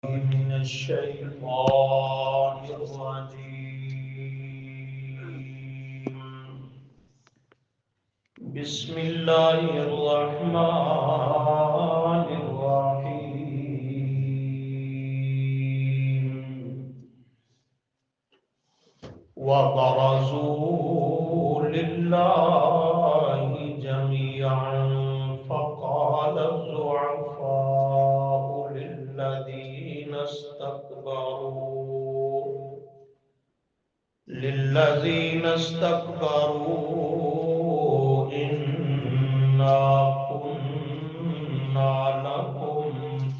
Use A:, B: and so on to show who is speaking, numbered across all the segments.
A: من الشيطان الرجيم. بسم الله الرحمن الرحيم. وبرزوا لله جميعا فقال الضعفاء للذين استكبروا إنا كنا لكم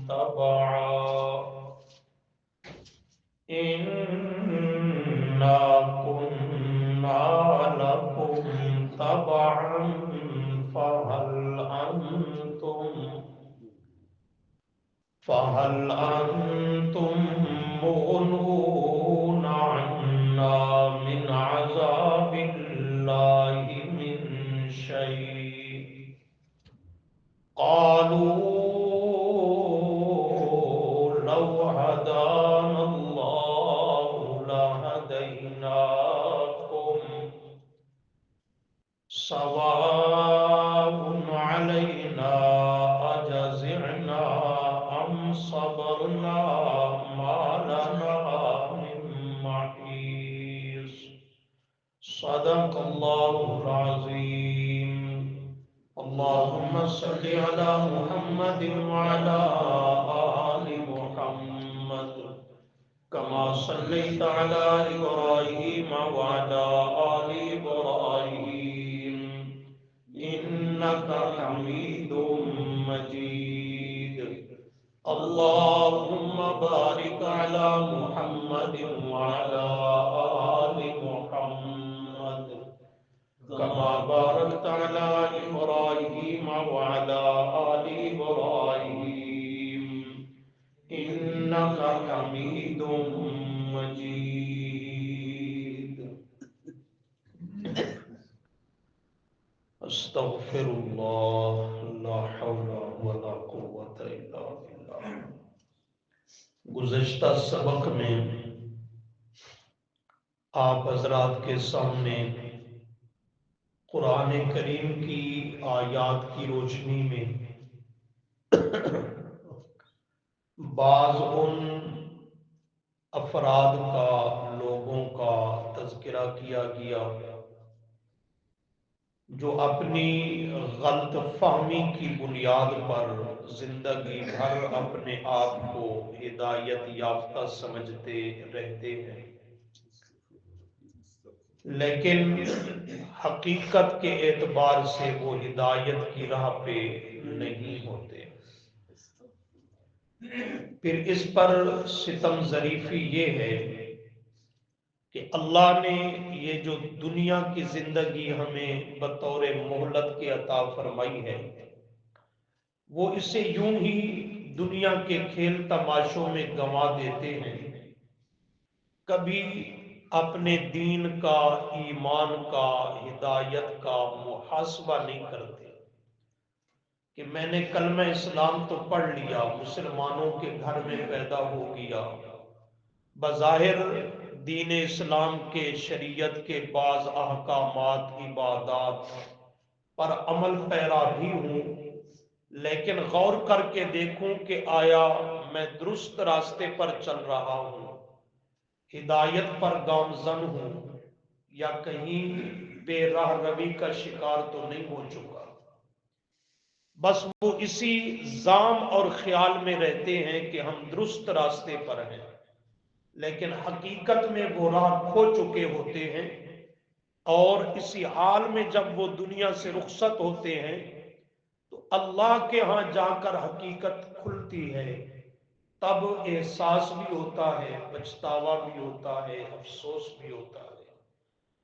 A: تبعا إنا كنا لكم تبعا فهل أنتم مغنون عنا من عذاب الله من شيء. قالوا لو هدانا الله لهديناكم سواء علينا أجزعنا أم صبرنا ما لنا من محيص. صدق الله العظيم. اللهم صل على محمد وعلى آل محمد كما صليت على إبراهيم وعلى آل إبراهيم إنك حميد مجيد. اللهم بارك على محمد وعلى آل محمد كما باركت على إبراهيم وعلى آل إبراهيم إنك حميد مجيد. استغفر اللہ لا حول ولا قوة الا باللہ. گزشتہ سبق میں آپ حضرات کے سامنے قرآن کریم کی آیات کی روشنی میں بعض ان افراد کا، لوگوں کا تذکرہ کیا گیا جو اپنی غلط فہمی کی بنیاد پر زندگی بھر اپنے آپ کو ہدایت یافتہ سمجھتے رہتے ہیں، لیکن حقیقت کے اعتبار سے وہ ہدایت کی راہ پہ نہیں ہوتے. پھر اس پر ستم ظریفی یہ ہے کہ اللہ نے یہ جو دنیا کی زندگی ہمیں بطور مہلت کے عطا فرمائی ہے، وہ اسے یوں ہی دنیا کے کھیل تماشوں میں گنوا دیتے ہیں. کبھی اپنے دین کا، ایمان کا، ہدایت کا محاسبہ نہیں کرتے کہ میں نے کلمہ اسلام تو پڑھ لیا، مسلمانوں کے گھر میں پیدا ہو گیا، بظاہر دین اسلام کے، شریعت کے بعض احکامات، عبادات پر عمل پیرا بھی ہوں، لیکن غور کر کے دیکھوں کہ آیا میں درست راستے پر چل رہا ہوں، ہدایت پر گامزن ہوں، یا کہیں بے راہ روی کا شکار تو نہیں ہو چکا. بس وہ اسی ظام اور خیال میں رہتے ہیں کہ ہم درست راستے پر ہیں، لیکن حقیقت میں وہ راہ کھو چکے ہوتے ہیں. اور اسی حال میں جب وہ دنیا سے رخصت ہوتے ہیں تو اللہ کے ہاں جا کر حقیقت کھلتی ہے. تب احساس بھی ہوتا ہے، پچھتاوا بھی ہوتا ہے، افسوس بھی ہوتا ہے،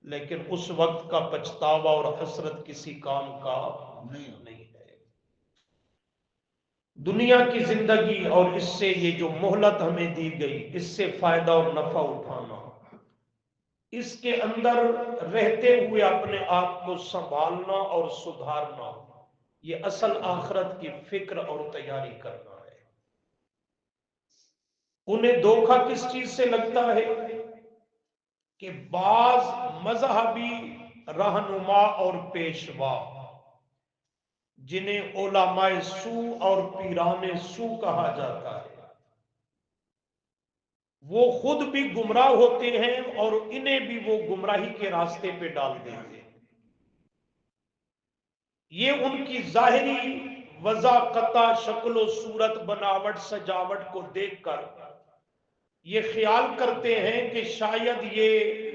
A: لیکن اس وقت کا پچھتاوا اور حسرت کسی کام کا نہیں ہے. دنیا کی زندگی اور اس سے یہ جو مہلت ہمیں دی گئی، اس سے فائدہ اور نفع اٹھانا، اس کے اندر رہتے ہوئے اپنے آپ کو سنبھالنا اور سدھارنا، یہ اصل آخرت کی فکر اور تیاری کرنا ہے. انہیں دھوکہ کس چیز سے لگتا ہے کہ بعض مذہبی رہنما اور پیشوا جنہیں علماء سو اور پیران سو کہا جاتا ہے وہ خود بھی گمراہ ہوتے ہیں اور انہیں بھی وہ گمراہی کے راستے پہ ڈال دیتے ہیں۔ یہ ان کی ظاہری وضاقتہ شکل و صورت بناوٹ سجاوٹ کو دیکھ کر یہ خیال کرتے ہیں کہ شاید یہ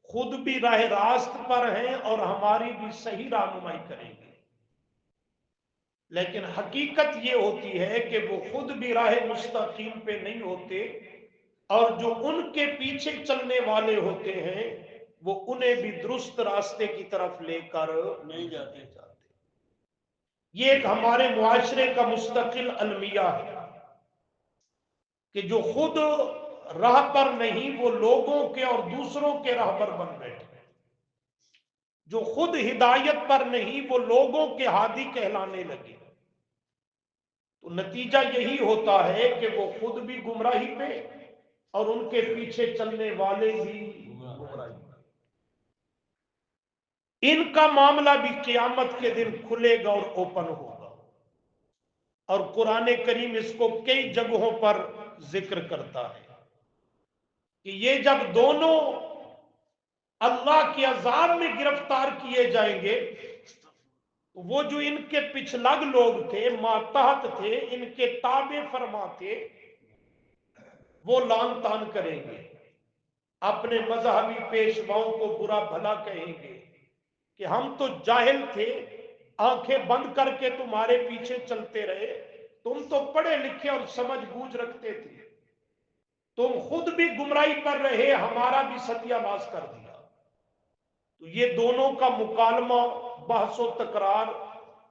A: خود بھی راہ راست پر ہیں اور ہماری بھی صحیح رہنمائی کریں گے، لیکن حقیقت یہ ہوتی ہے کہ وہ خود بھی راہ مستقیم پہ نہیں ہوتے اور جو ان کے پیچھے چلنے والے ہوتے ہیں وہ انہیں بھی درست راستے کی طرف لے کر نہیں جاتے۔ یہ ایک ہمارے معاشرے کا مستقل المیہ ہے کہ جو خود راہ پر نہیں وہ لوگوں کے اور دوسروں کے راہبر بن بیٹھے، جو خود ہدایت پر نہیں وہ لوگوں کے ہادی کہلانے لگے، تو نتیجہ یہی ہوتا ہے کہ وہ خود بھی گمراہی پہ اور ان کے پیچھے چلنے والے بھی گمراہی پہ۔ ان کا معاملہ بھی قیامت کے دن کھلے گا اور اوپن ہوگا، اور قرآن کریم اس کو کئی جگہوں پر ذکر کرتا ہے کہ یہ جب دونوں اللہ کے عذاب میں گرفتار کیے جائیں گے، وہ جو ان کے پچھلگ لوگ تھے، ماتحت تھے، ان کے تابع فرما تھے، وہ لان تان کریں گے، اپنے مذہبی پیشواؤں کو برا بھلا کہیں گے کہ ہم تو جاہل تھے، آنکھیں بند کر کے تمہارے پیچھے چلتے رہے، تم تو پڑھے لکھے اور سمجھ بوجھ رکھتے تھے، تم خود بھی گمراہی پر رہے، ہمارا بھی ستیہ ناش کر دیا۔ تو یہ دونوں کا مکالمہ، بحث و تکرار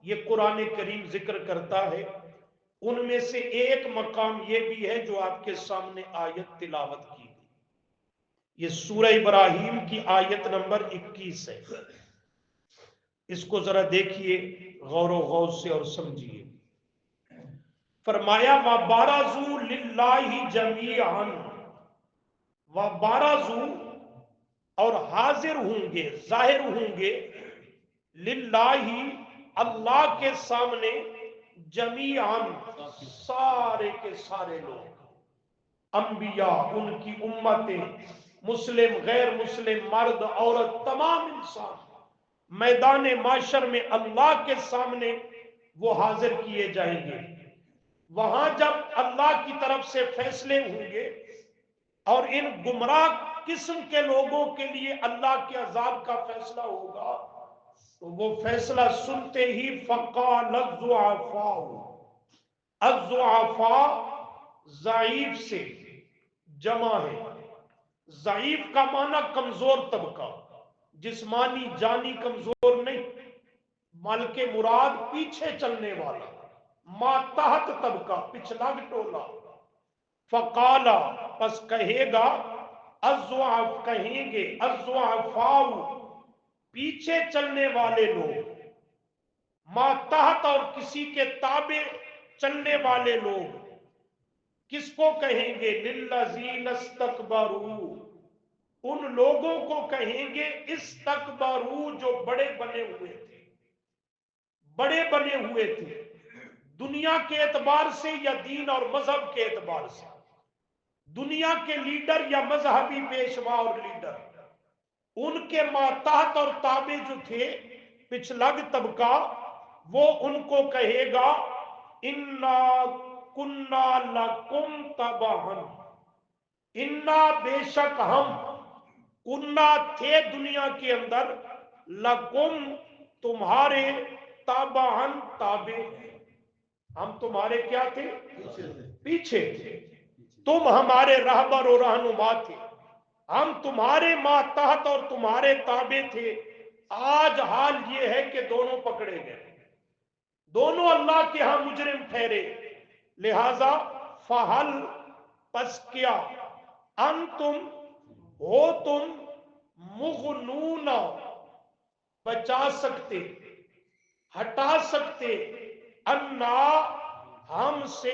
A: یہ قرآن کریم ذکر کرتا ہے۔ ان میں سے ایک مقام یہ بھی ہے جو آپ کے سامنے آیت تلاوت کی گئی، یہ سورہ ابراہیم کی آیت نمبر 21 ہے، اس کو ذرا دیکھیے غور و غور سے اور سمجھیے۔ فرمایا وَبَارَزُوا لِلَّهِ جَمِيعًا، وَبَارَزُوا اور حاضر ہوں گے، ظاہر ہوں گے، للہ اللہ کے سامنے، جمیعاً سارے کے سارے لوگ، انبیاء، ان کی امتیں، مسلم غیر مسلم، مرد عورت، تمام انسان میدان معاشر میں اللہ کے سامنے وہ حاضر کیے جائیں گے۔ وہاں جب اللہ کی طرف سے فیصلے ہوں گے اور ان گمراہ قسم کے لوگوں کے لیے اللہ کے عذاب کا فیصلہ ہوگا، تو وہ فیصلہ سنتے ہی فقال الضعفاء، الضعفاء ضعیف سے جمع ہے، ضعیف کا معنی کمزور طبقہ، جسمانی جانی کمزور نہیں بلکہ مراد پیچھے چلنے والا، ماتحت طبقہ، پچھلا ٹولہ۔ فقالا پس کہے گا، الضعف کہیں گے، الضعفاء پیچھے چلنے والے لوگ، ماتحت اور کسی کے تابع چلنے والے لوگ، کس کو کہیں گے؟ للذین استکبروا، ان لوگوں کو کہیں گے استکبروا جو بڑے بنے ہوئے تھے، بڑے بنے ہوئے تھے دنیا کے اعتبار سے یا دین اور مذہب کے اعتبار سے، دنیا کے لیڈر یا مذہبی پیشوا اور لیڈر، ان کے ماتحت اور تابع جو تھے پچھلگ طبقہ، وہ ان کو کہے گا انا کنا لکم تبعا، انا بے شک ہم، کنا تھے دنیا کے اندر، لکم تمہارے، تبعا تابع، ہم تمہارے کیا تھے؟ پیچھے تھے، تم ہمارے رہبر و رہنما تھے، ہم تمہارے ماتحت اور تمہارے تابع تھے۔ آج حال یہ ہے کہ دونوں پکڑے گئے، دونوں اللہ کے ہاں مجرم ٹھہرے، لہذا فہل پس کیا، انتم ہو تم، مغنون بچا سکتے، ہٹا سکتے، انا ہم سے،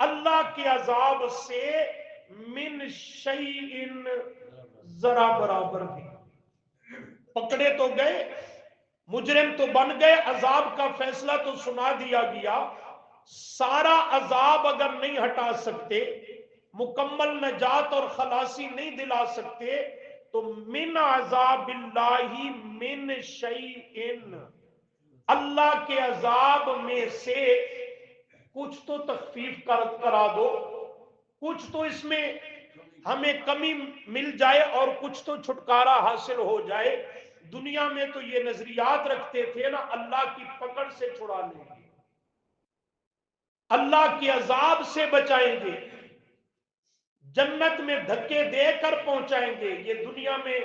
A: اللہ کے عذاب سے, من شیئن, ذرا برابر بھی. پکڑے تو گئے, مجرم تو بن گئے, عذاب کا فیصلہ تو سنا دیا گیا, سارا عذاب اگر نہیں ہٹا سکتے, مکمل نجات اور خلاصی نہیں دلا سکتے, تو من عذاب اللہ من شیئن, اللہ کے عذاب میں سے کچھ تو تخفیف کرا دو, کچھ تو اس میں ہمیں کمی مل جائے اور کچھ تو چھٹکارا حاصل ہو جائے. دنیا میں تو یہ نظریات رکھتے تھے نا, اللہ کی پکڑ سے چھڑا لیں گے, اللہ کے عذاب سے بچائیں گے, جنت میں دھکے دے کر پہنچائیں گے. یہ دنیا میں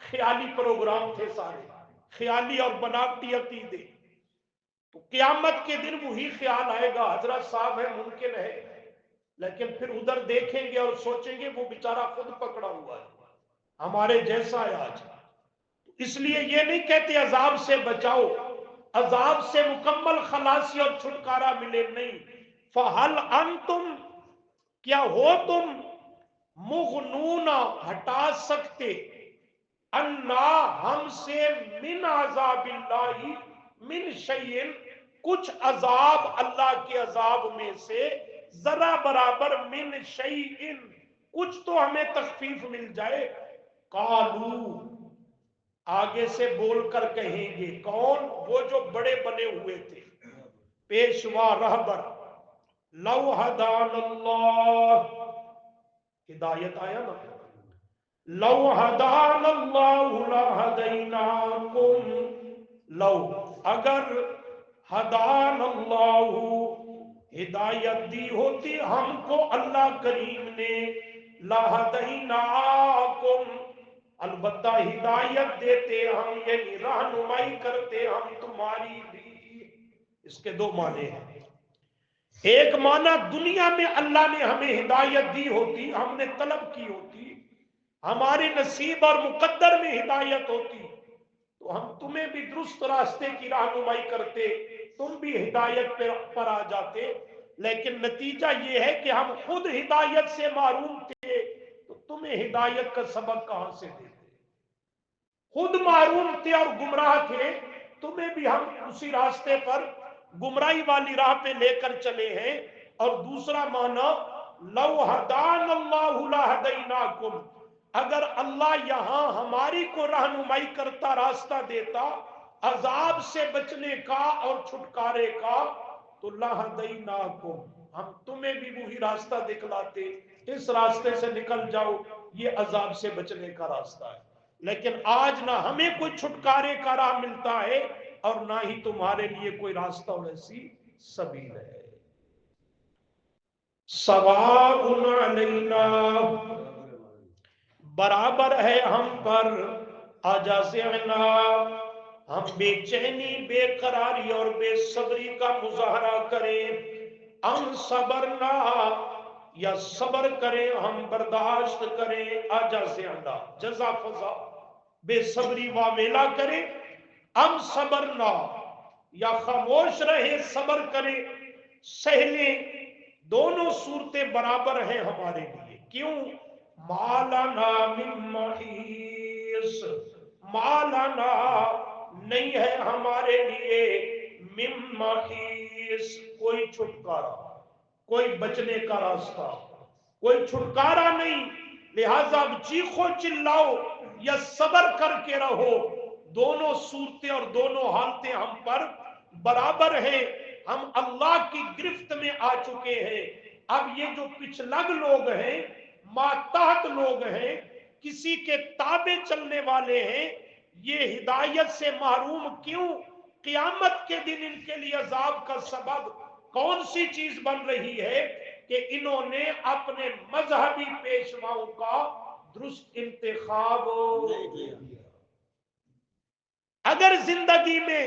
A: خیالی پروگرام تھے سارے, خیالی اور بناوٹی عقیدے. تو قیامت کے دن وہی خیال آئے گا, حضرت صاحب ہے, ممکن ہے, لیکن پھر ادھر دیکھیں گے اور سوچیں گے وہ بیچارہ خود پکڑا ہوا ہے, ہمارے جیسا ہے آج. اس لیے یہ نہیں کہتے عذاب سے بچاؤ, عذاب سے مکمل خلاصی اور چھٹکارا ملے, نہیں. فَهَلْ أَنْتُمْ, کیا ہو تم, مغنون, ہٹا سکتے, انا, ہم سے, من عذاب اللہ من شیئن, کچھ عذاب اللہ کے عذاب میں سے, ذرا برابر, من شیئن, کچھ تو ہمیں تخفیف مل جائے. قالو, آگے سے بول کر کہیں گے, کون, وہ جو بڑے بنے ہوئے تھے, پیشوا رہبر, لو ہدان اللہ, ہدایت آیا نا, لو ہدان اللہ لہدیناکم, لو, اگر, ہدان اللہ, ہدایت دی ہوتی ہم کو اللہ کریم نے, لہدیناکم, البتہ ہدایت دیتے ہم, یعنی رہنمائی کرتے ہم تمہاری بھی. اس کے دو معنی ہیں. ایک معنی, دنیا میں اللہ نے ہمیں ہدایت دی ہوتی, ہم نے طلب کی ہوتی, ہمارے نصیب اور مقدر میں ہدایت ہوتی, تو ہم تمہیں بھی درست راستے کی رہنمائی کرتے, تم بھی ہدایت پر آ جاتے. لیکن نتیجہ یہ ہے کہ ہم خود ہدایت سے محروم تھے, تو تمہیں ہدایت کا سبق کہاں سے دیتے. خود محروم تھے اور گمراہ تھے, تمہیں بھی ہم اسی راستے پر, گمراہی والی راہ پہ لے کر چلے ہیں. اور دوسرا معنی, لو ہدان اللہ لہدیناکم, اگر اللہ یہاں ہماری کو رہنمائی کرتا, راستہ دیتا عذاب سے بچنے کا اور چھٹکارے کا, تو لہدیناکم, ہم تمہیں بھی وہی راستہ دکھلاتے, اس راستے سے نکل جاؤ, یہ عذاب سے بچنے کا راستہ ہے. لیکن آج نہ ہمیں کوئی چھٹکارے کا راہ ملتا ہے, اور نہ ہی تمہارے لیے کوئی راستہ اور ایسی سبیل ہے. سواء علینا, برابر ہے ہم پر, اجزعنا, ہم بے چینی, بے قراری اور بے صبری کا مظاہرہ کریں, ام صبرنا, یا صبر کریں, ہم برداشت کریں, اجزعنا, جزا فضا, بے صبری واویلا کریں, ام صبرنا, یا خاموش رہے, صبر کریں, سہلیں, دونوں صورتیں برابر ہیں ہمارے لیے. کیوں؟ مالنا من محیص, مالنا, نہیں ہے ہمارے لیے, من محیص, کوئی چھٹکارا, کوئی بچنے کا راستہ, کوئی چھٹکارا نہیں. لہذا اب چیخو چلاؤ یا صبر کر کے رہو, دونوں صورتیں اور دونوں حالتیں ہم پر برابر ہیں. ہم اللہ کی گرفت میں آ چکے ہیں. اب یہ جو پچھلگ لوگ ہیں, ماتحت لوگ ہیں, کسی کے تابع چلنے والے ہیں, یہ ہدایت سے محروم کیوں؟ قیامت کے دن ان کے لیے عذاب کا سبب کون سی چیز بن رہی ہے کہ انہوں نے اپنے مذہبی پیشواؤں کا درست انتخاب نہیں کیا. اگر زندگی میں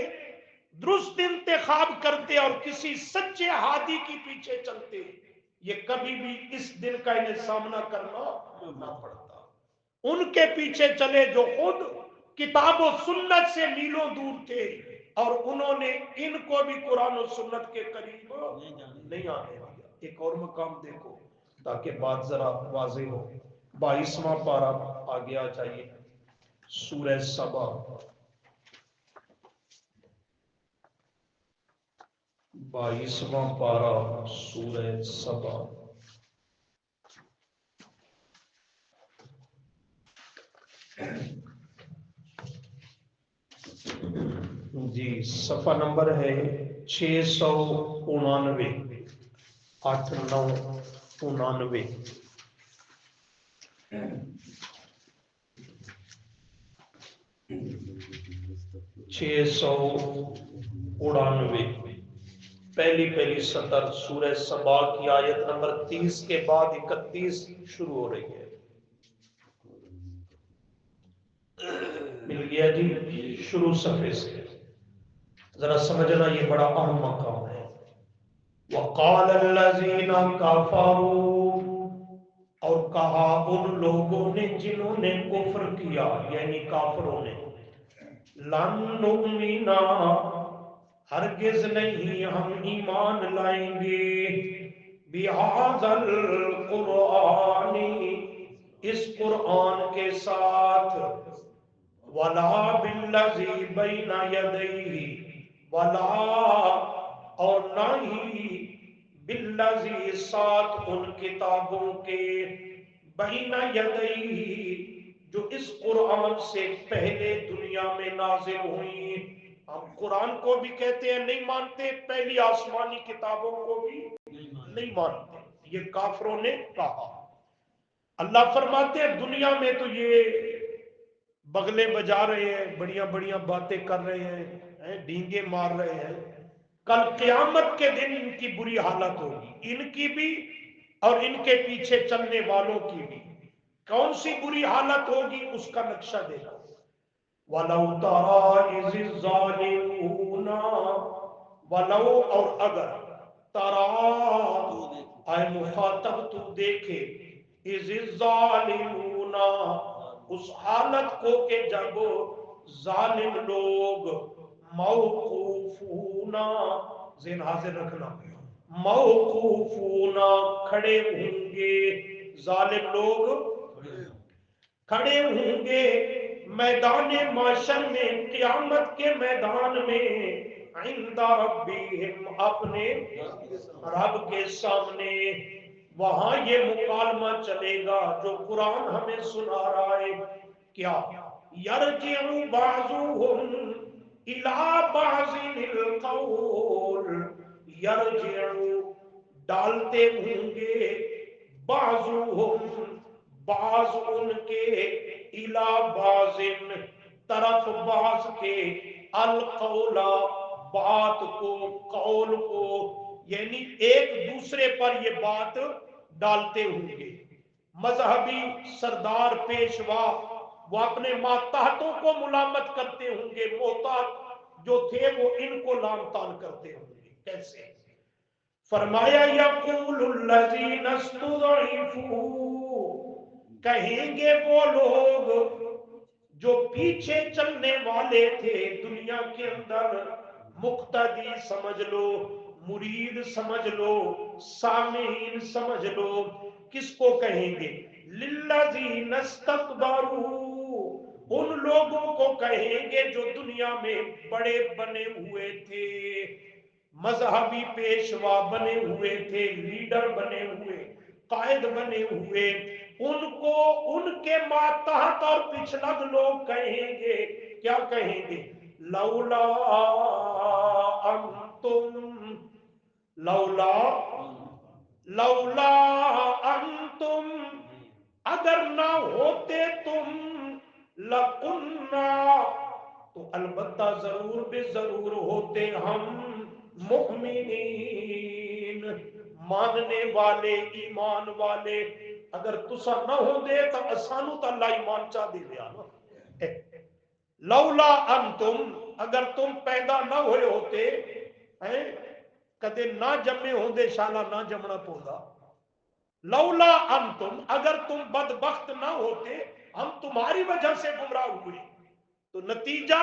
A: درست انتخاب کرتے اور کسی سچے ہادی کی پیچھے چلتے, یہ کبھی بھی اس دن کا انہیں سامنا کرنا نہ پڑتا. ان کے پیچھے چلے جو خود کتاب و سنت سے میلوں دور تھے, اور انہوں نے ان کو بھی قرآن و سنت کے قریب نہیں آنے دیا۔ ایک اور مقام دیکھو تاکہ بات ذرا واضح ہو، 22واں پارہ آگے آ جائیے، سورہ سبا، 22واں پارہ سورہ سبا، جی صفحہ نمبر ہے 699، 8999، 699، پہلی سطر سورہ سبا کی آیت نمبر 30 کے بعد 31 شروع ہو رہی ہے۔ مل گیا جی؟ شروع صفحے سے ذرا سمجھنا، یہ بڑا اہم مقام ہے۔ وَقَالَ الَّذِينَ كَفَرُوا، اور کہا ان لوگوں نے جنہوں نے کفر کیا، یعنی کافروں نے، لَن نُؤْمِنَ، ہرگز نہیں ہم ایمان لائیں گے، بِهَذَا الْقُرْآنِ، اس قرآن کے ساتھ، وَلَا بِالَّذِي بَيْنَ يَدَيْهِ، وَلَا اور نہ ہی بالذی ساتھ ان کتابوں کے، بین یدیہ جو اس قرآن سے پہلے دنیا میں نازل ہوئی۔ ہم قرآن کو بھی کہتے ہیں نہیں مانتے، پہلی آسمانی کتابوں کو بھی نہیں مانتے، یہ کافروں نے کہا۔ اللہ فرماتے ہیں دنیا میں تو یہ بغلے بجا رہے ہیں، بڑیاں بڑیاں باتیں کر رہے ہیں، ڈینگے مار رہے ہیں، کل قیامت کے دن ان کی بری حالت ہوگی، ان کی بھی اور ان کے پیچھے چلنے والوں کی بھی۔ کون سی بری حالت ہوگی اس کا نقشہ دیکھو۔ وَلَوْ تَرَىٰ إِذِ الظَّالِمُونَ، وَلَوْ اور اگر، تَرَىٰ اے مخاطب تو دیکھے، إِذِ الظَّالِمُونَ اس حالت کو کہ جب ظالم لوگ، موقوفون، ذہن حاضر رکھنا، موقوفون کھڑے ہوں گے، ظالم لوگ کھڑے ہوں گے میدان معاشر میں، قیامت کے میدان میں، عند ربہم اپنے رب کے سامنے، وہاں یہ مکالمہ چلے گا جو قرآن ہمیں سنا رہا ہے، کیا یرجع بعضهم الی بعض القول، یرجع ڈالتے ہوں گے، بعضهم بعض ان کے، الی بعض طرف بعض کے، القول بات کو، قول کو، یعنی ایک دوسرے پر یہ بات ڈالتے ہوں گے۔ مذہبی سردار پیشوا وہ اپنے ماتحتوں کو ملامت کرتے ہوں گے، محتاط جو تھے وہ ان کو لام تان کرتے ہوں گے۔ کیسے؟ فرمایا یقول الذین استضعفوا، کہیں گے وہ لوگ جو پیچھے چلنے والے تھے دنیا کے اندر، مقتدی سمجھ لو، مرید سمجھ لو، سامعین سمجھ لو، کس کو کہیں گے؟ للذین استکبروا، ان لوگوں کو کہیں گے جو دنیا میں بڑے بنے ہوئے تھے، مذہبی پیشوا بنے ہوئے تھے، لیڈر بنے ہوئے، قائد بنے ہوئے، ان کو ان کے ماتحت اور پچھلگ لوگ کہیں گے، کیا کہیں گے؟ لولا انتم، لولا لولا انتم اگر نہ ہوتے تم، لکنہ تو البتہ ضرور بے ضرور ہوتے ہم، مؤمنین ماننے والے، ایمان والے، اگر تسا نہ ہو دے تو اسانو تو اللہ ایمان چاہ دے دیا نا۔ لولا انتم اگر تم پیدا نہ ہوئے ہوتے، کدے نہ جمے ہوں دے شالا نہ جمنا پوندا، لولا انتم اگر تم بدبخت نہ ہوتے، ہم تمہاری وجہ سے گمراہ ہوئے، تو نتیجہ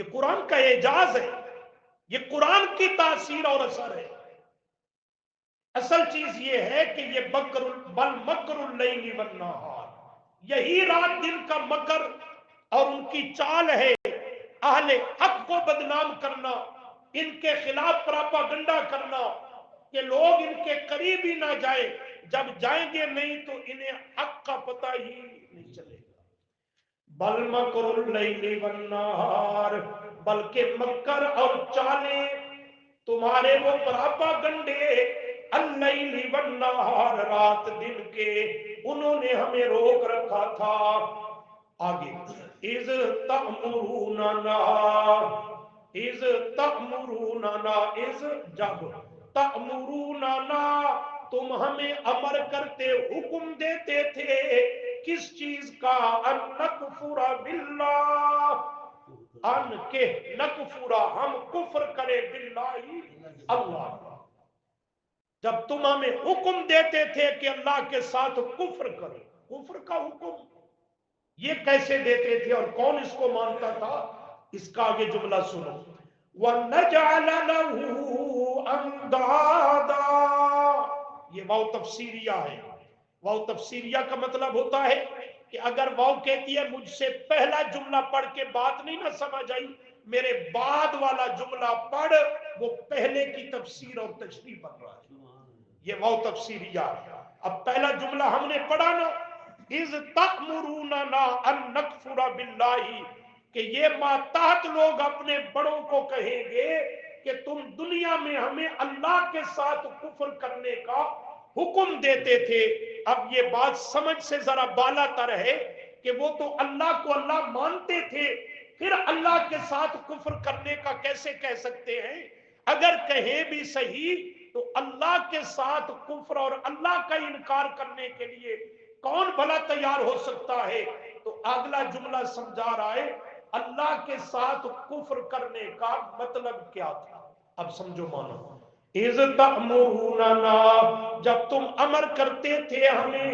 A: یہ قرآن کا اعجاز ہے، یہ قرآن کی تاثیر اور اثر ہے۔ اصل چیز یہ ہے کہ یہ بل مکر اللیل والنہار، یہی رات دن کا مکر اور ان کی چال ہے اہل حق کو بدنام کرنا، ان کے خلاف پراپاگنڈا کرنا کہ لوگ ان کے قریب ہی نہ جائیں، جب جائیں گے نہیں تو انہیں حق کا پتہ ہی نہیں چلے گا۔ بل مکر اللیل والنہار، بلکہ مکر اور چالیں تمہارے وہ پراپاگنڈے اللیل والنہار رات دن کے، انہوں نے ہمیں روک رکھا تھا۔ آگے اذ تأمروننا، اذ تأمروننا، اذ جب، تأمروننا تم ہمیں امر کرتے، حکم دیتے تھے کس چیز کا؟ ان نکفر باللہ، ان کے نکفر ہم کفر کرے، باللہ اللہ کا۔ جب تم ہمیں حکم دیتے تھے کہ اللہ کے ساتھ کفر کرو، کفر کا حکم یہ کیسے دیتے تھے اور کون اس کو مانتا تھا؟ اس کا آگے جملہ سنو، وَنَجْعَلَ لَهُ أَنْدَادًا، یہ واو تفسیریہ ہے۔ واو تفسیریہ کا مطلب ہوتا ہے کہ اگر واو کہتی ہے مجھ سے پہلا جملہ پڑھ کے بات نہیں نہ سمجھ آئی، میرے بعد والا جملہ پڑھ، وہ پہلے کی تفسیر اور تشریح بن رہا ہے، یہ واو تفسیریہ ہے۔ اب پہلا جملہ ہم نے پڑھا نا، اذ تأمروننا ان نکفر باللہ، کہ یہ ماتحت لوگ اپنے بڑوں کو کہیں گے کہ تم دنیا میں ہمیں اللہ کے ساتھ کفر کرنے کا حکم دیتے تھے۔ اب یہ بات سمجھ سے ذرا بالا تر ہے کہ وہ تو اللہ کو اللہ مانتے تھے، پھر اللہ کے ساتھ کفر کرنے کا کیسے کہہ سکتے ہیں؟ اگر کہیں بھی صحیح تو اللہ کے ساتھ کفر اور اللہ کا انکار کرنے کے لیے کون بھلا تیار ہو سکتا ہے؟ تو اگلا جملہ سمجھا رہا ہے اللہ کے ساتھ کفر کرنے کا مطلب کیا تھا۔ اب سمجھو مانو، اذ تأمروننا جب تم امر کرتے تھے ہمیں،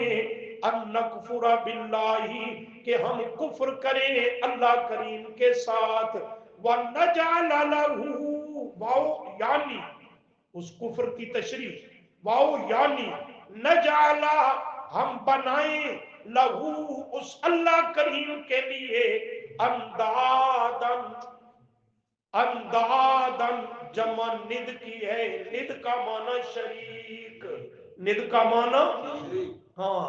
A: ان نکفر باللہ کہ ہم کفر کریں اللہ کریم کے ساتھ، ونجعل له، واو یعنی اس کفر کی تشریح، واو یعنی نجعل ہم بنائیں، لہو اس اللہ کریم کے لیے، اندادن، اندادن جمع ند کی ہے، ند کا معنی شریک، ند کا معنی ہاں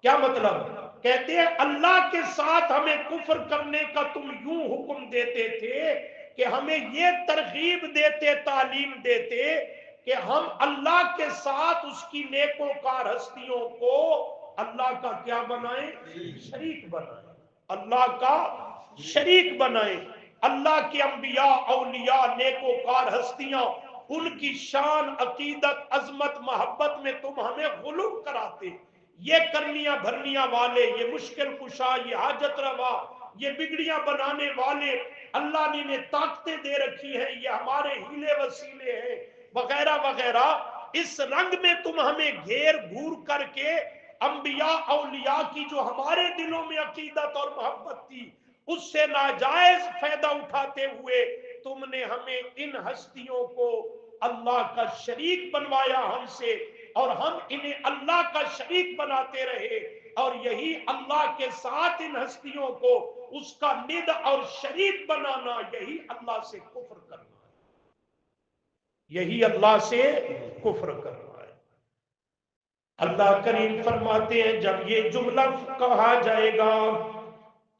A: کیا مطلب؟ کہتے ہیں اللہ کے ساتھ ہمیں کفر کرنے کا تم یوں حکم دیتے تھے کہ ہمیں یہ ترغیب دیتے، تعلیم دیتے کہ ہم اللہ کے ساتھ اس کی نیکوکار ہستیوں کو اللہ کا کیا بنائیں؟ شریک بنائیں، اللہ کا شریک بنائیں۔ اللہ کے انبیاء، اولیاء، نیکوکار ہستیاں، ان کی شان، عقیدت، عظمت، محبت میں تم ہمیں غلو کراتے۔ یہ کرنیاں بھرنیاں والے، یہ مشکل کشا، یہ حاجت روا، یہ بگڑیاں بنانے والے، اللہ نے انہیں طاقتیں دے رکھی ہیں، یہ ہمارے ہیلے وسیلے ہیں وغیرہ وغیرہ، اس رنگ میں تم ہمیں گھیر گھور کر کے انبیاء اولیاء کی جو ہمارے دلوں میں عقیدت اور محبت تھی اس سے ناجائز فائدہ اٹھاتے ہوئے تم نے ہمیں ان ہستیوں کو اللہ کا شریک بنوایا ہم سے، اور ہم انہیں اللہ کا شریک بناتے رہے، اور یہی اللہ کے ساتھ ان ہستیوں کو اس کا ند اور شریک بنانا، یہی اللہ سے کفر کرنا ہے، یہی اللہ سے کفر کرنا ہے۔ اللہ کریم فرماتے ہیں جب یہ جملہ کہا جائے گا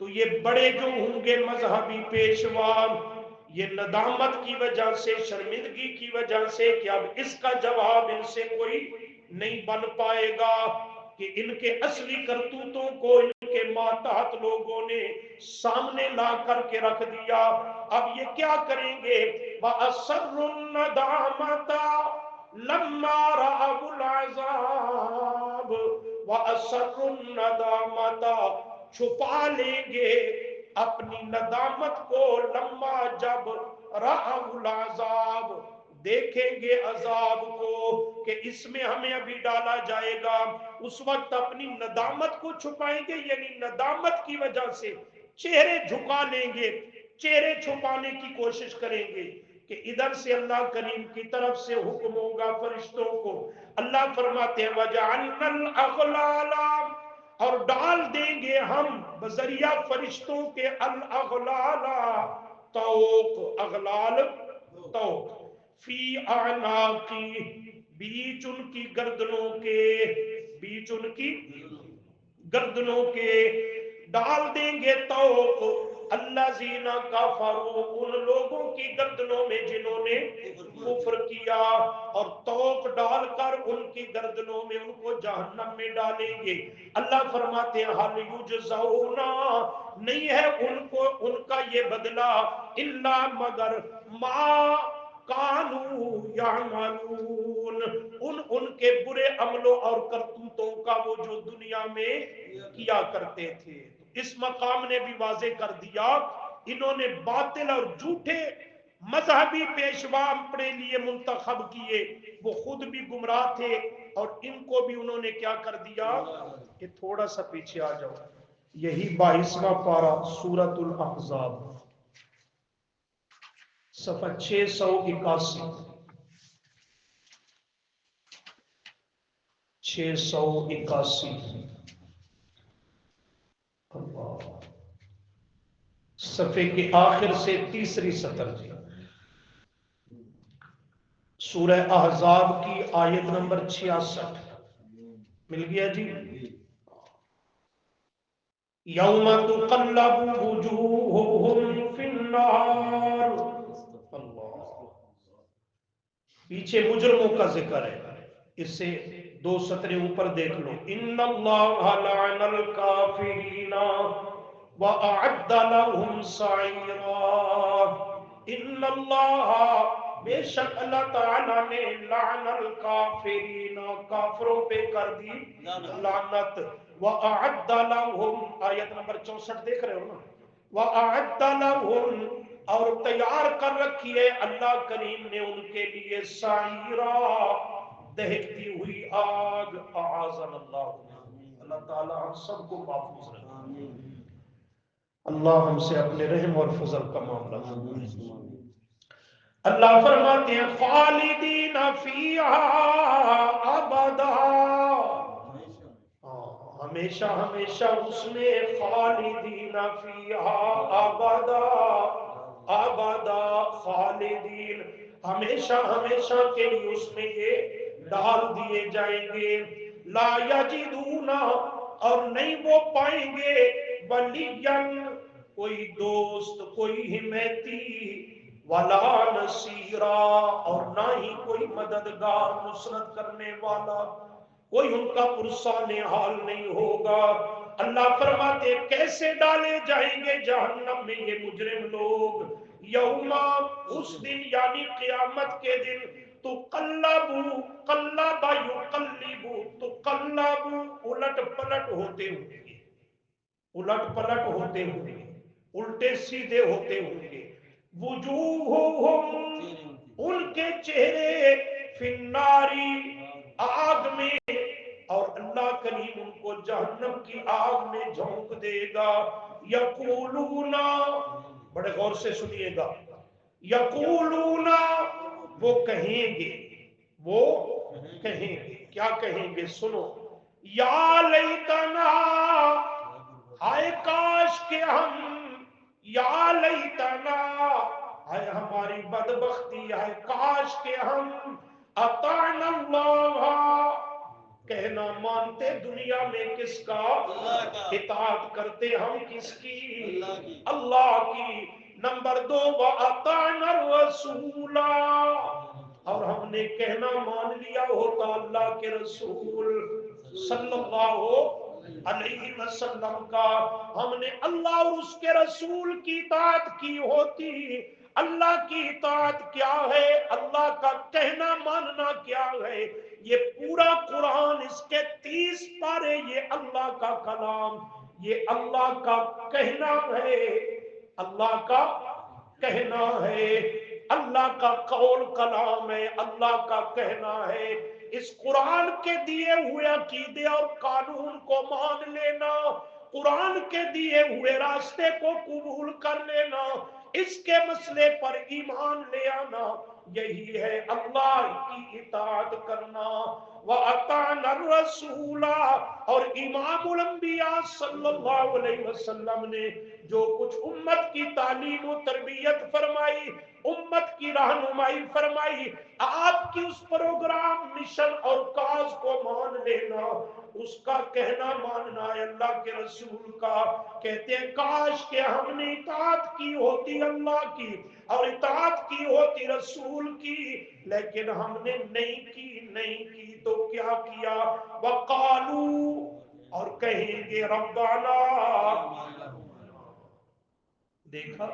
A: تو یہ بڑے جو ہوں گے مذہبی پیشوا، یہ ندامت کی وجہ سے، شرمندگی کی وجہ سے کہ اب اس کا جواب ان سے کوئی نہیں بن پائے گا کہ ان کے اصلی کرتوتوں کو ان کے ماتحت لوگوں نے سامنے لا کر کے رکھ دیا۔ اب یہ کیا کریں گے؟ وَأَسَرُّ النَّدَامَةَ لَمَّا رَأَوُا الْعَذَابَ، وَأَسَرُّ النَّدَامَةَ چھپا لیں گے اپنی ندامت کو، لما جب رأوا العذاب دیکھیں گے عذاب کو کہ اس میں ہمیں ابھی ڈالا جائے گا، اس وقت اپنی ندامت کو چھپائیں گے، یعنی ندامت کی وجہ سے چہرے جھکا لیں گے، چہرے چھپانے کی کوشش کریں گے کہ ادھر سے اللہ کریم کی طرف سے حکم ہوگا فرشتوں کو. اللہ فرماتے ہیں وَجَعَلْنَا الْأَغْلَالَ، اور ڈال دیں گے ہم بذریعہ فرشتوں کے الاغلال توق، اغلال توق، فی اعناقی، بیچ ان کی گردنوں کے، بیچ ان کی گردنوں کے ڈال دیں گے توق الذین کفروا، ان لوگوں کی گردنوں میں جنہوں نے کفر کیا، اور توق ڈال کر ان کی گردنوں میں ان کو جہنم میں ڈالیں گے. اللہ فرماتے ہیں حل یجزون، نہیں ہے ان کو ان کا یہ بدلہ، الا مگر ما کانوا یعملون، ان کے برے عملوں اور کرتوتوں کا وہ جو دنیا میں کیا کرتے تھے. اس مقام نے بھی واضح کر دیا انہوں نے باطل اور جھوٹے مذہبی پیشوا اپنے لیے منتخب کیے، وہ خود بھی گمراہ تھے اور ان کو بھی انہوں نے کیا کر دیا. کہ تھوڑا سا پیچھے آ جاؤ، یہی 22واں پارہ سورۃ الاحزاب صفحہ 681، 681 صفحے کے آخر سے تیسری سطر جی، سورہ احزاب کی آیت نمبر 66 مل گیا جی. یوم تقلب وجوہہم فی النار، اللہ، پیچھے مجرموں کا ذکر ہے، اس سے 2 سطریں اوپر دیکھ لو. ان اللہ لعن الکافرین وَأَعَدَّ لَهُمْ سَعِيرًا، ان اللہ، بے شک اللہ تعالیٰ نے لعن الکافرین، کافروں پہ کر دی لعنت. وَأَعَدَّ لَهُمْ، آیت نمبر 64 دیکھ رہے ہو نا، وَأَعَدَّ لَهُمْ، اور تیار کر رکھی ہے اللہ کریم نے ان کے لیے سعیرا، دہکتی ہوئی آگ. اعاذنا اللہ، اللہ تعالیٰ ہم سب کو محفوظ رکھے. اللہ ہم سے اپنے رحم اور فضل کا معاملہ فرمائے. اللہ فرماتے ہیں خالدین فیہا ابدا، ہمیشہ ہمیشہ اس میں، خالدین فیہا ابدا، ابدا خالدین، ہمیشہ ہمیشہ کے لیے اس میں یہ ڈال دیے جائیں گے. لا یجدون، اور نہیں وہ پائیں گے، ولیًّا، کوئی دوست، کوئی حمایتی، ولا نصیرا، اور نہ ہی کوئی مددگار نصرت کرنے والا، کوئی ان کا پرسان حال نہیں ہوگا. اللہ فرماتے کیسے ڈالے جائیں گے جہنم میں یہ مجرم لوگ. یوما، اس دن یعنی قیامت کے دن، تقلب، قلب یقلب، تقلب الٹ پلٹ ہوتے ہوں گے، الٹ پلٹ ہوتے ہوں گے، الٹے سیدھے ہوتے ہوں گے. وجوہہم، ان کے چہرے، فی الناری، آگ میں، اور اللہ کریم ان کو جہنم کی آگ میں جھونک دے گا. یقولون، بڑے غور سے سنیے گا، یقولون، وہ کہیں گے، وہ کہیں گے، کیا کہیں گے سنو. یا لیتنا، ہائے کاش کہ ہم، یا لیتنا، ہائے ہماری بدبختی، ہائے کاش کہ ہم، اطعنا اللہ، کہنا مانتے دنیا میں کس کا، اطاعت کرتے ہم کس کی، اللہ کی. نمبر 2 وَأَطَعْنَا الرَّسُولَ، اور ہم نے کہنا مان لیا ہوتا اللہ کے رسول صلی اللہ علیہ وسلم کا، ہم نے اللہ اور اس کے رسول کی اطاعت کی ہوتی. اللہ کی اطاعت کیا ہے، اللہ کا کہنا ماننا کیا ہے. یہ پورا قرآن، اس کے 30 پارے، یہ اللہ کا کلام، یہ اللہ کا کہنا ہے، اللہ کا کہنا ہے، اللہ کا قول کلام ہے، اللہ کا کہنا ہے. اس قرآن کے دیے ہوئے عقیدے اور قانون کو مان لینا، قرآن کے دیے ہوئے راستے کو قبول کر لینا، اس کے مسئلے پر ایمان لے آنا، یہی ہے اللہ کی اطاعت کرنا۔ وَأَطَعْنَا الرَّسُولَ، اور امام الانبیاء صلی اللہ علیہ وسلم نے جو کچھ امت کی تعلیم و تربیت فرمائی، امت کی رہنمائی فرمائی، آپ کی اس پروگرام، مشن اور کاز کو مان لینا، اس کا کہنا ماننا ہے اللہ کے رسول کا۔ کہتے ہیں کاش کہ ہم نے اطاعت کی ہوتی اللہ کی اور اطاعت کی ہوتی رسول کی، لیکن ہم نے نہیں کی تو کیا کیا؟ وقالو، اور کہیں گے ربنا، دیکھا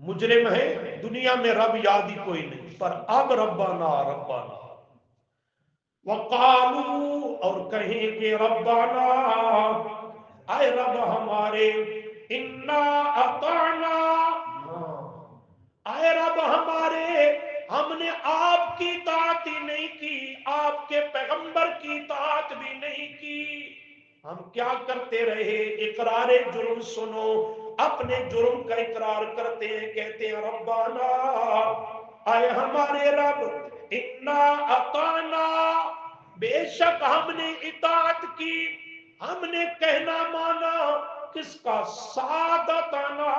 A: مجرم ہے دنیا میں رب یاد ہی کوئی نہیں، پر اب ربنا ربنا، وقالو، اور کہیں گے ربنا، اے رب ہمارے، انا اطعنا، اے رب ہمارے، ہم نے آپ کی اطاعت ہی نہیں کی، آپ کے پیغمبر کی اطاعت بھی نہیں کی، ہم کیا کرتے رہے؟ اقرار جرم سنو، اپنے جرم کا اقرار کرتے ہیں، کہتے ہیں ربنا، اے ہمارے رب، انا اطعنا، بے شک ہم نے اطاعت کی، ہم نے کہنا مانا، کس کا؟ سادتنا،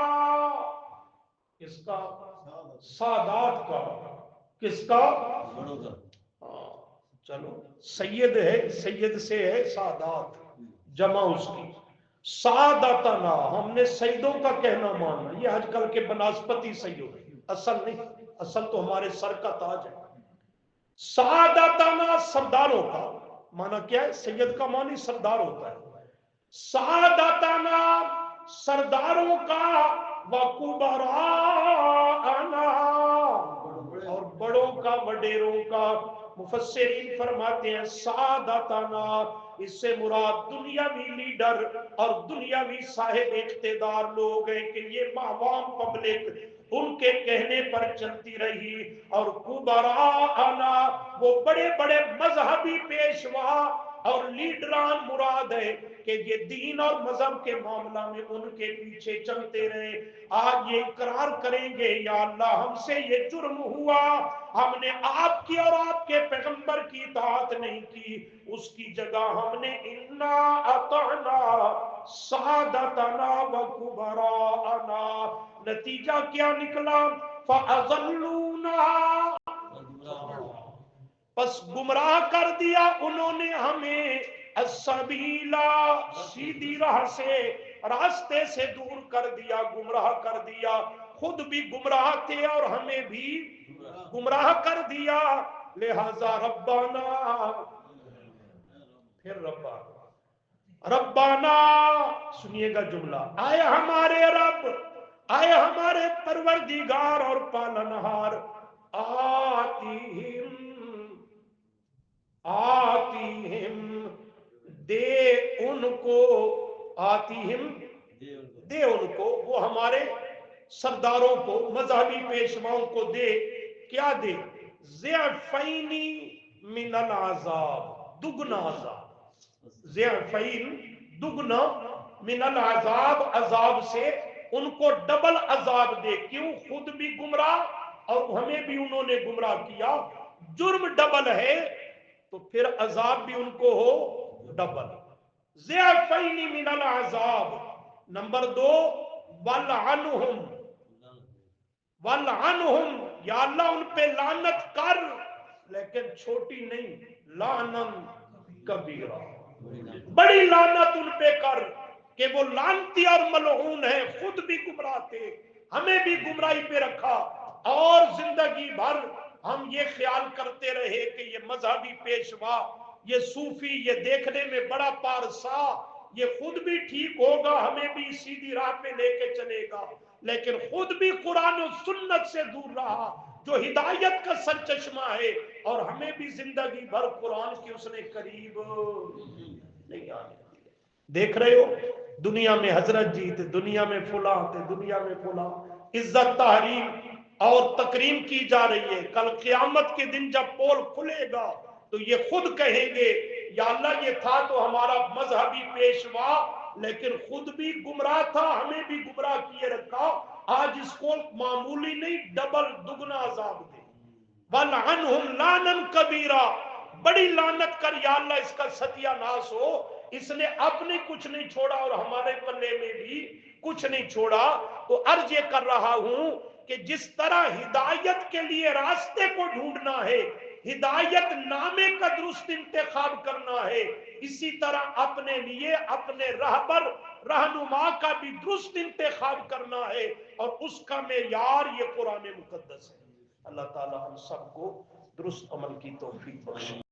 A: کس کا؟ سادات کا، کس کا؟ چلو سید ہے، سید سے ہے سادات، جمع اس کی، سادتنا، ہم نے سیدوں کا کہنا مانا۔ یہ آج کل کے بناسپتی سید، اصل نہیں، اصل تو ہمارے سر کا تاج ہے۔ سادتنا، سرداروں کا مانا کیا ہے؟ سید کا معنی سردار ہوتا ہے۔ سادتنا، سرداروں کا، وکبراءنا، اور بڑوں کا، وڈیروں کا۔ مفسرین فرماتے ہیں سادتنا، اس سے مراد دنیاوی لیڈر اور دنیاوی صاحب اقتدار لوگ ہیں کہ یہ عوام پبلک ان کے کہنے پر چلتی رہی، اور کبراءنا، وہ بڑے بڑے مذہبی پیشوا اور لیڈران مراد ہے کہ یہ دین اور مذہب کے معاملہ میں ان کے پیچھے چلتے رہے۔ آج یہ اقرار کریں گے یا اللہ ہم سے یہ جرم ہوا، ہم نے آپ کی اور آپ کے پیغمبر کی اطاعت نہیں کی، اس کی جگہ ہم نے انا اطعنا سادتنا وکبراءنا، نتیجہ کیا نکلا؟ فَأَضَلُّونَا، پس گمراہ کر دیا انہوں نے ہمیں، السبیلا، سیدھی راہ سے، راستے سے دور کر دیا، گمراہ کر دیا، خود بھی گمراہ تھے اور ہمیں بھی گمراہ کر دیا، لہذا ربنا، پھر ربنا، سنیے گا جملہ، آئے ہمارے رب، آئے ہمارے پروردگار اور پالنہار، آتیہم، دے ان کو، آتیہم، دے ان کو، وہ ہمارے سرداروں کو، مذہبی پیشواؤں کو دے، کیا دے؟ ضعفین من العذاب، دگنا عذاب، ضعفین، دگنا، من العذاب، عذاب سے، ان کو ڈبل عذاب دے۔ کیوں؟ خود بھی گمراہ اور ہمیں بھی انہوں نے گمراہ کیا، جرم ڈبل ہے تو پھر عذاب بھی ان کو ہو ڈبل۔ ضعفین من العذاب۔ نمبر 2، وَلْعَنْهُمْ، وَلْعَنْهُمْ، یا اللہ ان پہ لعنت کر، لیکن چھوٹی نہیں، لعنن کبیرہ، بڑی لعنت ان پہ کر کہ وہ لعنتی اور ملعون ہے، خود بھی گمراہ تھے، ہمیں بھی گمراہی پہ رکھا، اور زندگی بھر ہم یہ خیال کرتے رہے کہ یہ مذہبی پیشوا، یہ صوفی، یہ دیکھنے میں بڑا پارسا، یہ خود بھی ٹھیک ہوگا، ہمیں بھی سیدھی راہ پہ لے کے چلے گا، لیکن خود بھی قرآن و سنت سے دور رہا جو ہدایت کا سرچشمہ ہے، اور ہمیں بھی زندگی بھر قرآن کی اس نے قریب نہیں آنے دیا۔ دیکھ رہے ہو دنیا میں حضرت جی تھے، دنیا میں فلاں تھے، دنیا میں فلاں، عزت تحریم اور تکریم کی جا رہی ہے، کل قیامت کے دن جب پول کھلے گا تو یہ خود کہیں گے یا اللہ یہ تھا تو ہمارا مذہبی پیشوا، لیکن خود بھی گمراہ تھا، ہمیں بھی گمراہ کیے رکھا، آج اس کو معمولی نہیں ڈبل دگنا عذاب دے۔ وَلْعَنْهُمْ لَعْنًا كَبِيرًا، بڑی لعنت کر یا اللہ اس کا ستیہ ناس ہو، اس نے اپنے کچھ نہیں چھوڑا اور ہمارے پلے میں بھی کچھ نہیں چھوڑا۔ تو عرض یہ کر رہا ہوں کہ جس طرح ہدایت کے لیے راستے کو ڈھونڈنا ہے، ہدایت نامے کا درست انتخاب کرنا ہے، اسی طرح اپنے لیے اپنے رہبر رہنما کا بھی درست انتخاب کرنا ہے، اور اس کا معیار یہ قرآن مقدس ہے۔ اللہ تعالی ہم سب کو درست عمل کی توفیق بخشے۔